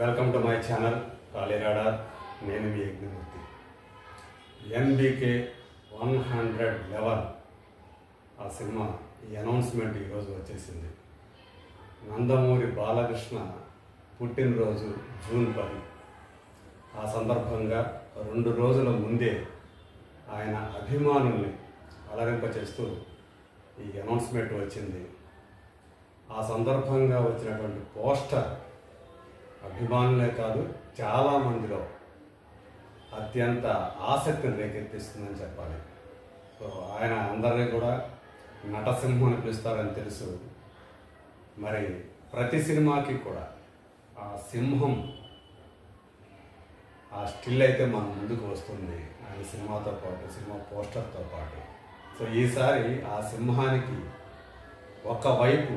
Welcome to my channel కాళీరాడార్. నేను మీ యజ్ఞమూర్తి. ఎన్బికే 111 ఆ సినిమా ఈ అనౌన్స్మెంట్ ఈరోజు వచ్చేసింది. నందమూరి బాలకృష్ణ పుట్టినరోజు జూన్ 10. ఆ సందర్భంగా 2 రోజుల ముందే ఆయన అభిమానుల్ని అలరింపచేస్తూ ఈ అనౌన్స్మెంట్ వచ్చింది. ఆ సందర్భంగా వచ్చినటువంటి పోస్టర్ అభిమానులే కాదు, చాలామందిలో అత్యంత ఆసక్తిని రేకెత్తిస్తుందని చెప్పాలి. సో ఆయన అందరినీ కూడా నటసింహం అని పిలుస్తారని తెలుసు. మరి ప్రతి సినిమాకి కూడా ఆ సింహం ఆ స్టిల్ అయితే మన ముందుకు వస్తుంది ఆయన సినిమాతో పాటు, సినిమా పోస్టర్తో పాటు. సో ఈసారి ఆ సింహానికి ఒకవైపు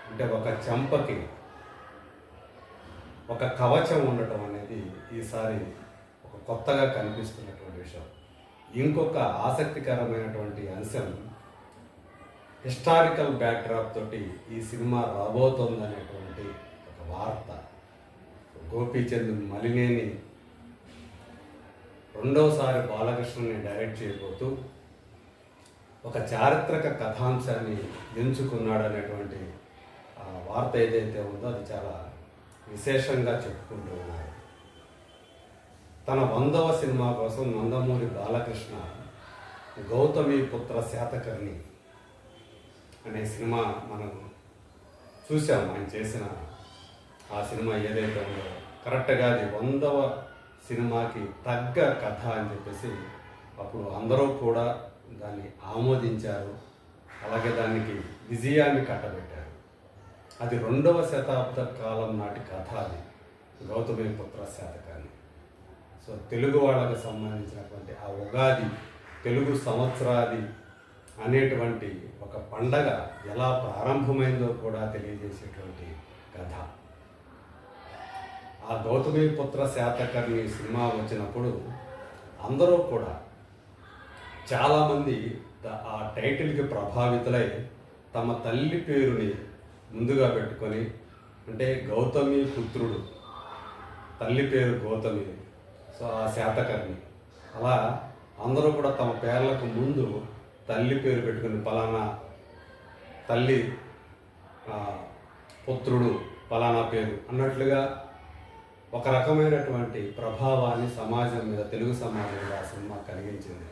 అంటే ఒక చెంపకి ఒక కవచం ఉండటం అనేది ఈసారి ఒక కొత్తగా కనిపిస్తున్నటువంటి విషయం. ఇంకొక ఆసక్తికరమైనటువంటి అంశం, హిస్టారికల్ బ్యాక్డ్రాప్ తోటి ఈ సినిమా రాబోతోందనేటువంటి ఒక వార్త. గోపీచంద్ మలినేని రెండోసారి బాలకృష్ణని డైరెక్ట్ చేయబోతూ ఒక చారిత్రక కథాంశాన్ని ఎంచుకున్నాడనేటువంటి ఆ వార్త ఏదైతే ఉందో అది చాలా విశేషంగా చెప్పుకుంటూ ఉన్నారు. తన 100వ సినిమా కోసం నందమూరి బాలకృష్ణ గౌతమిపుత్ర శాతకర్ణి అనే సినిమా మనం చూసాం. ఆయన చేసిన ఆ సినిమా ఏదైతే ఉందో కరెక్ట్గా అది 100వ సినిమాకి తగ్గ కథ అని చెప్పేసి అప్పుడు అందరూ కూడా దాన్ని ఆమోదించారు. అలాగే దానికి విజయాన్ని కట్టబెట్టారు. అది 2వ శతాబ్ద కాలం నాటి కథ, అది గౌతమిపుత్ర శాతకర్ణి. సో తెలుగు వాళ్ళకు సంబంధించినటువంటి ఆ ఉగాది, తెలుగు సంవత్సరాది అనేటువంటి ఒక పండగ ఎలా ప్రారంభమైందో కూడా తెలియజేసేటువంటి కథ. ఆ గౌతమిపుత్ర శాతకర్ణి సినిమా వచ్చినప్పుడు అందరూ కూడా చాలామంది ఆ టైటిల్కి ప్రభావితులై తమ తల్లి పేరుని ముందుగా పెట్టుకొని, అంటే గౌతమి పుత్రుడు, తల్లి పేరు గౌతమి, సో ఆ శాతకర్ణి, అలా అందరూ కూడా తమ పేర్లకు ముందు తల్లి పేరు పెట్టుకుని పలానా తల్లి పుత్రుడు పలానా పేరు అన్నట్లుగా ఒక రకమైనటువంటి ప్రభావాన్ని సమాజం మీద, తెలుగు సమాజం మీద ఆ సినిమా కలిగించింది.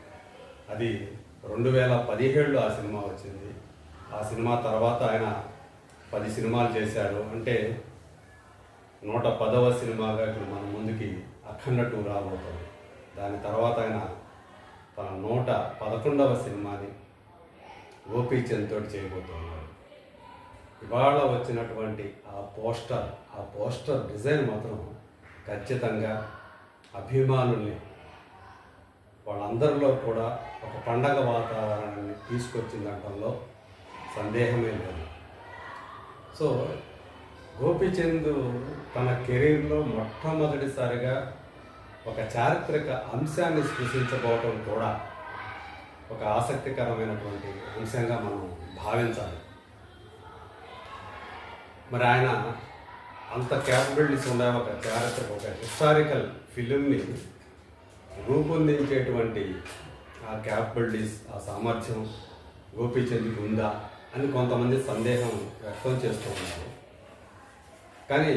అది 2017లో ఆ సినిమా వచ్చింది. ఆ సినిమా తర్వాత ఆయన 10 సినిమాలు చేశారు. అంటే 110వ సినిమాగా ఇప్పుడు మన ముందుకి అఖండ 2 రాబోతుంది. దాని తర్వాత ఆయన తన 111వ సినిమాని గోపీచంద్ తోటి చేయబోతున్నారు. ఇవాళ వచ్చినటువంటి ఆ పోస్టర్ డిజైన్ మాత్రం ఖచ్చితంగా అభిమానుల్ని వాళ్ళందరిలో కూడా ఒక పండగ వాతావరణాన్ని తీసుకొచ్చిందనడంలో సందేహమే లేదు. సో గోపీచంద్ తన కెరీర్లో మొట్టమొదటిసారిగా ఒక చారిత్రక అంశాన్ని సృష్టించబోవటం కూడా ఒక ఆసక్తికరమైనటువంటి అంశంగా మనం భావించాలి. మరి ఆయన అంత క్యాపబిలిటీస్ ఉండే ఒక హిస్టారికల్ ఫిలింని రూపొందించేటువంటి ఆ క్యాపబిలిటీస్, ఆ సామర్థ్యం గోపీచంద్కి ఉందా అని కొంతమంది సందేహం వ్యక్తం చేస్తూ ఉన్నారు. కానీ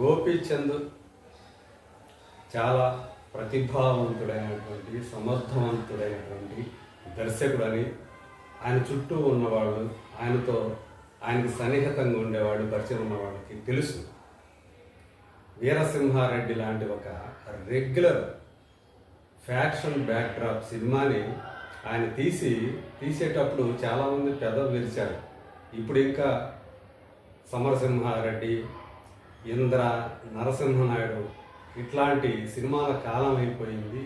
గోపీచంద్ చాలా ప్రతిభావంతుడైనటువంటి, సమర్థవంతుడైనటువంటి దర్శకుడని ఆయన చుట్టూ ఉన్నవాళ్ళు, ఆయనకి సన్నిహితంగా ఉండేవాళ్ళు, పరిచయం ఉన్న వాళ్ళకి తెలుసు. వీరసింహారెడ్డి లాంటి ఒక రెగ్యులర్ ఫ్యాక్షన్ బ్యాక్డ్రాప్ సినిమాని ఆయన తీసేటప్పుడు చాలామంది పెదవి విరిచారు. ఇప్పుడు ఇంకా సమరసింహారెడ్డి, ఇంద్ర, నరసింహనాయుడు ఇట్లాంటి సినిమాల కాలం అయిపోయింది.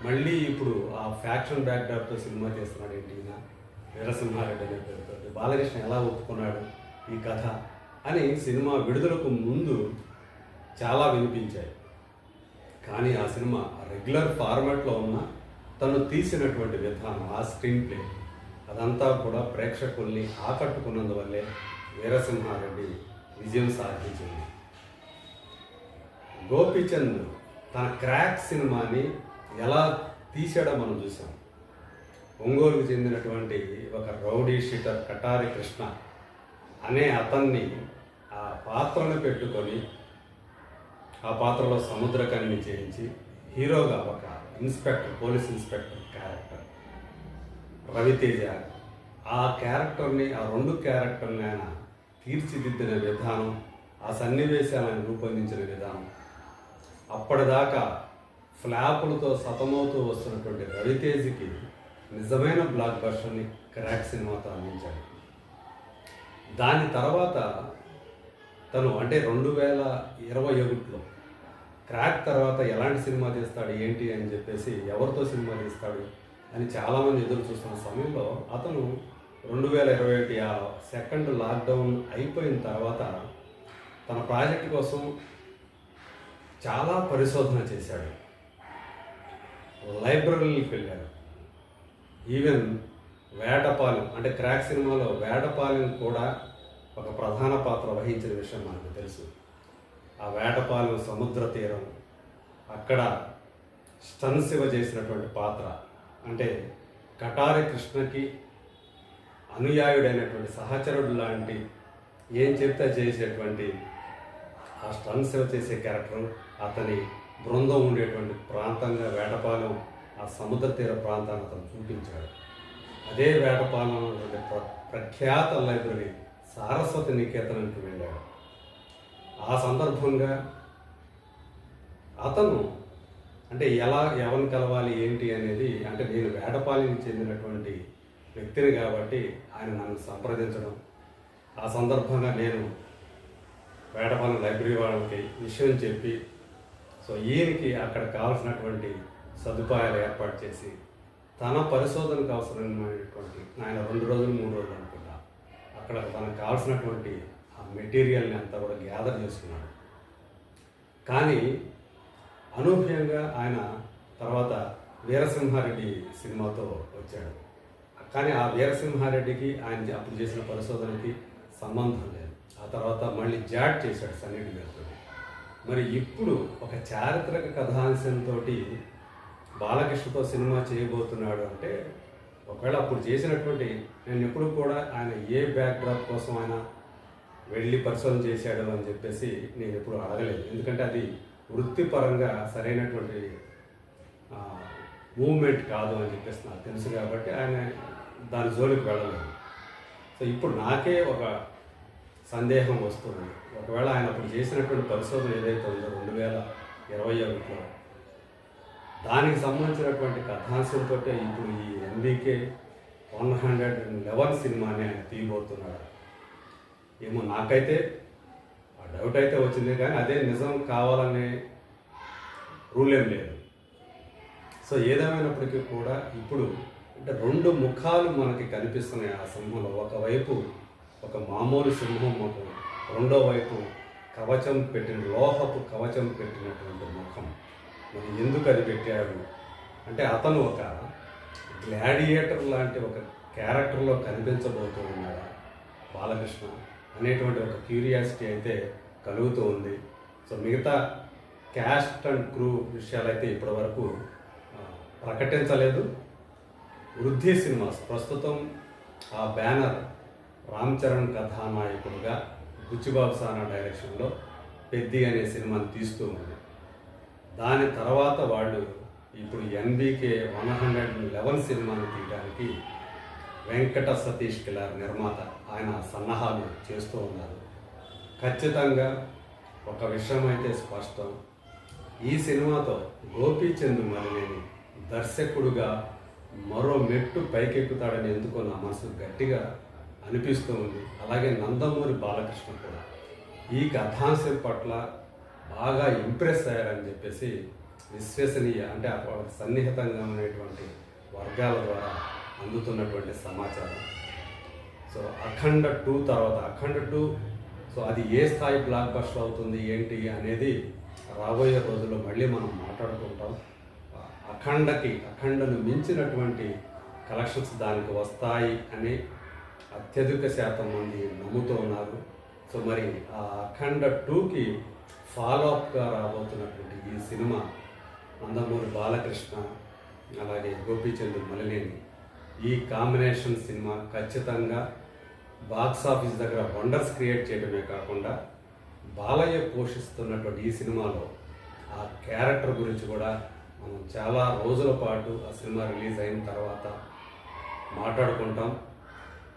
మళ్ళీ ఇప్పుడు ఆ ఫ్యాక్షన్ బ్యాక్డ్రాప్తో సినిమా చేస్తున్నాడు ఏంటి ఈయన, వీరసింహారెడ్డి అనే పేరుతో. బాలకృష్ణ ఎలా ఒప్పుకున్నాడు ఈ కథ అని సినిమా విడుదలకు ముందు చాలా వినిపించాయి. కానీ ఆ సినిమా రెగ్యులర్ ఫార్మాట్లో ఉన్న తను తీసినటువంటి విధానం, ఆ స్క్రీన్ ప్లే, అదంతా కూడా ప్రేక్షకుల్ని ఆకట్టుకున్నందువల్లే వీరసింహారెడ్డి విజయం సాధించింది. గోపీచంద్ తన క్రాక్ సినిమాని ఎలా తీసాడో మనం చూసాం. ఒంగోలుకు చెందినటువంటి ఒక రౌడీ షీటర్ కటారి కృష్ణ అనే అతన్ని ఆ పాత్రను పెట్టుకొని ఆ పాత్రలో సముద్రకని చేయించి హీరోగా ఒక inspector, police inspector character Raviteja, ఆ క్యారెక్టర్ని, ఆ రెండు క్యారెక్టర్ని ఆయన తీర్చిదిద్దిన విధానం, ఆ సన్నివేశాలను రూపొందించిన విధానం, అప్పటిదాకా ఫ్లాపులతో సతమవుతూ వస్తున్నటువంటి రవితేజకి నిజమైన బ్లాక్ బస్టర్ని క్రాక్ సినిమాతో అందించాడు. దాని తర్వాత తను అంటే 2021లో క్రాక్ తర్వాత ఎలాంటి సినిమా తీస్తాడు ఏంటి అని చెప్పేసి, ఎవరితో సినిమా తీస్తాడు అని చాలామంది ఎదురు చూస్తున్న సమయంలో అతను 2021 ఆ సెకండ్ లాక్డౌన్ అయిపోయిన తర్వాత తన ప్రాజెక్ట్ కోసం చాలా పరిశోధన చేశాడు. లైబ్రరీకి వెళ్ళాడు. ఈవెన్ వేటపాలెం అంటే క్రాక్ సినిమాలో వేటపాలెం కూడా ఒక ప్రధాన పాత్ర వహించిన విషయం మనకు తెలుసు. ఆ వేటపాలెం సముద్ర తీరం, అక్కడ స్టన్ శివ చేసినటువంటి పాత్ర అంటే కటారి కృష్ణకి అనుయాయుడైనటువంటి సహచరుడు లాంటి, ఏం చెప్తే చేసేటువంటి ఆ స్టన్ శివ చేసే క్యారెక్టర్, అతని బృందం ఉండేటువంటి ప్రాంతంగా వేటపాలెం ఆ సముద్ర తీర ప్రాంతాన్ని అతను చూపించాడు. అదే వేటపాలెం ప్రఖ్యాత లైబ్రరీ సారస్వతి నికేతనానికి వెళ్ళాడు. ఆ సందర్భంగా అతను అంటే ఎవరిని కలవాలి ఏంటి అనేది, అంటే నేను వేటపాలెంకి చెందినటువంటి వ్యక్తిని కాబట్టి ఆయన నన్ను సంప్రదించడం, ఆ సందర్భంగా నేను వేటపాలెం లైబ్రరీ వాళ్ళకి విషయం చెప్పి, సో ఈయనకి అక్కడ కావాల్సినటువంటి సదుపాయాలు ఏర్పాటు చేసి తన పరిశోధనకు అవసరమైనటువంటి, ఆయన 2 రోజులు 3 రోజులు అనుకుంటా అక్కడ తనకు కావాల్సినటువంటి ఆ మెటీరియల్ని అంతా కూడా గ్యాదర్ చేసుకున్నాడు. కానీ అనూహ్యంగా ఆయన తర్వాత వీరసింహారెడ్డి సినిమాతో వచ్చాడు. కానీ ఆ వీరసింహారెడ్డికి ఆయన అప్పుడు చేసిన పరిశోధనకి సంబంధం లేదు. ఆ తర్వాత మళ్ళీ జాట్ చేశాడు సన్నిధి గారితో. మరి ఇప్పుడు ఒక చారిత్రక కథాంశంతో బాలకృష్ణతో సినిమా చేయబోతున్నాడు అంటే, ఒకవేళ అప్పుడు చేసినటువంటి, నేను ఎప్పుడు కూడా ఆయన ఏ బ్యాక్డ్రాప్ కోసం ఆయన వెళ్ళి పరిశోధన చేశాడు అని చెప్పేసి నేను ఎప్పుడు అడగలేదు. ఎందుకంటే అది వృత్తిపరంగా సరైనటువంటి మూవ్మెంట్ కాదు అని చెప్పేసి నాకు తెలుసు కాబట్టి ఆయన దాని జోలికి వెళ్ళలేదు. సో ఇప్పుడు నాకే ఒక సందేహం వస్తుంది, ఒకవేళ ఆయన అప్పుడు చేసినటువంటి పరిశోధన ఏదైతే ఉందో 2021లో, దానికి సంబంధించినటువంటి కథాంశంతో ఇప్పుడు ఈ NBK 111 సినిమాని ఆయన తీయబోతున్నాడు ఏమో. నాకైతే ఆ డౌట్ అయితే వచ్చింది, కానీ అదే నిజం కావాలనే రూల్ ఏం లేదు. సో ఏదేమైనప్పటికీ కూడా ఇప్పుడు అంటే 2 ముఖాలు మనకి కనిపిస్తున్నాయి ఆ సింహంలో. ఒకవైపు ఒక మామూలు సింహం ముఖం, రెండో వైపు కవచం పెట్టిన, లోహపు కవచం పెట్టినటువంటి ముఖం. మరి ఎందుకు అది పెట్టాడు అంటే, అతను ఒక గ్లాడియేటర్ లాంటి ఒక క్యారెక్టర్లో కనిపించబోతూ ఉన్నాడా బాలకృష్ణ అనేటువంటి ఒక క్యూరియాసిటీ అయితే కలుగుతూ ఉంది. సో మిగతా క్యాస్ట్ అండ్ క్రూ విషయాలైతే ఇప్పటివరకు ప్రకటించలేదు. వృద్ధి సినిమాస్ ప్రస్తుతం ఆ బ్యానర్ రామ్ చరణ్ కథానాయకుడుగా బుచ్చిబాబు సానా డైరెక్షన్లో పెద్ది అనే సినిమాని తీస్తూ ఉంది. దాని తర్వాత వాళ్ళు ఇప్పుడు NBK 111 సినిమాని తీయడానికి వెంకట సతీష్ కిలార్ నిర్మాత, ఆయన సన్నాహాలు చేస్తూ ఉన్నారు. ఖచ్చితంగా ఒక విషయం అయితే స్పష్టం, ఈ సినిమాతో గోపీచంద్ మలినేని దర్శకుడుగా మరో మెట్టు పైకెక్కుతాడని ఎందుకో నా మనసు గట్టిగా అనిపిస్తూ ఉంది. అలాగే నందమూరి బాలకృష్ణ కూడా ఈ కథాంశం పట్ల బాగా ఇంప్రెస్ అయ్యారని చెప్పేసి విశ్వసనీయ, అంటే వాళ్ళకి సన్నిహితంగా ఉన్నటువంటి వర్గాల ద్వారా అందుతున్నటువంటి సమాచారం. సో అఖండ 2 తర్వాత అఖండ 2, సో అది ఏ స్థాయి బ్లాక్ బస్టర్ అవుతుంది ఏంటి అనేది రాబోయే రోజుల్లో మళ్ళీ మనం మాట్లాడుకుంటాం. అఖండను మించినటువంటి కలెక్షన్స్ దానికి వస్తాయి అని అత్యధిక శాతం మంది నమ్ముతూ ఉన్నారు. సో మరి ఆ అఖండ 2కి ఫాలో అప్గా రాబోతున్నటువంటి ఈ సినిమా నందమూరి బాలకృష్ణ అలాగే గోపీచంద్ మలినేని ఈ కాంబినేషన్ సినిమా ఖచ్చితంగా బాక్స్ ఆఫీస్ దగ్గర వండర్స్ క్రియేట్ చేయడమే కాకుండా బాలయ్య పోషిస్తున్నటువంటి ఈ సినిమాలో ఆ క్యారెక్టర్ గురించి కూడా మనం చాలా రోజుల పాటు ఆ సినిమా రిలీజ్ అయిన తర్వాత మాట్లాడుకుంటాం.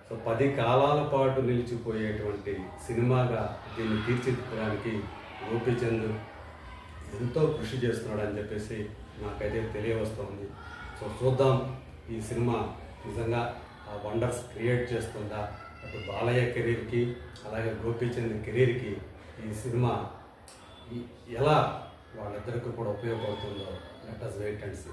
సో 10 కాలాల పాటు నిలిచిపోయేటువంటి సినిమాగా దీన్ని తీర్చిదిద్దడానికి గోపీచంద్ ఎంతో కృషి చేస్తున్నాడని చెప్పేసి నాకైతే తెలియవస్తుంది. సో చూద్దాం ఈ సినిమా నిజంగా ఆ వండర్స్ క్రియేట్ చేస్తుందా, అటు బాలయ్య కెరీర్కి అలాగే గోపీచంద్ కెరీర్కి ఈ సినిమా ఎలా వాళ్ళిద్దరికి కూడా ఉపయోగపడుతుందో let us wait and see.